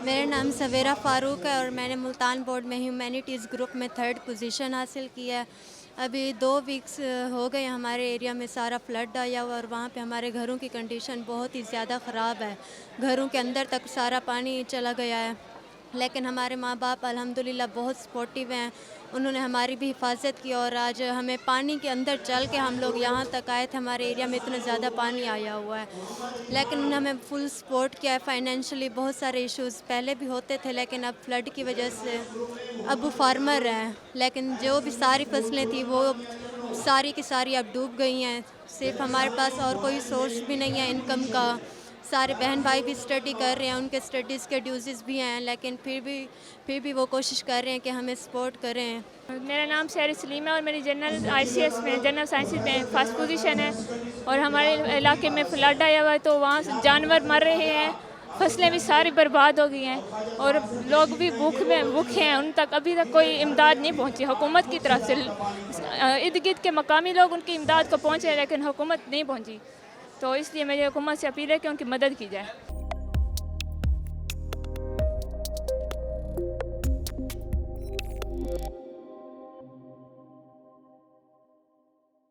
मेरा नाम सवेरा फ़ारूक है और मैंने मुल्तान बोर्ड में ह्यूमैनिटीज़ ग्रुप में 3rd पोजीशन हासिल की है। अभी 2 वीक्स हो गए हमारे एरिया में सारा फ्लड आया हुआ और वहाँ पे हमारे घरों की कंडीशन बहुत ही ज़्यादा ख़राब है। घरों के अंदर तक सारा पानी चला गया है। लेकिन हमारे माँ-बाप अल्हम्दुलिल्लाह बहुत सपोर्टिव हैं। उन्होंने हमारी भी हिफ़ाज़त की और आज हमें पानी के अंदर चल के हम लोग यहाँ तक आए थे। हमारे एरिया में इतना ज़्यादा पानी आया हुआ है। लेकिन उन्होंने हमें फुल सपोर्ट किया है। फाइनेंशियली बहुत सारे इश्यूज़ पहले भी होते थे, लेकिन अब फ्लड की वजह से अब वो फार्मर हैं। लेकिन जो भी सारी फसलें थी वो सारी की सारी अब डूब गई हैं। सिर्फ़ हमारे पास और कोई सोर्स भी नहीं है इनकम का। सारे बहन-भाई भी स्टडी कर रहे हैं, उनके स्टडीज़ के ड्यूज़ेज़ भी हैं, लेकिन फिर भी वो कोशिश कर रहे हैं कि हमें सपोर्ट करें। मेरा नाम शहर सलीम है और मेरी जनरल आईसीएस में जनरल साइंसेज में फर्स्ट पोजीशन है। और हमारे इलाके में फ्लड आया हुआ है तो वहाँ जानवर मर रहे हैं, फसलें भी सारी बर्बाद हो गई हैं और लोग भी भूखे हैं। उन तक अभी तक कोई इमदाद नहीं पहुँची हुकूमत की तरफ से। इर्द गिर्द के मकामी लोग उनकी इमदाद को पहुँचे लेकिन हुकूमत नहीं पहुँची। तो इसलिए मेरी हुकूमत से अपील है कि उनकी मदद की जाए।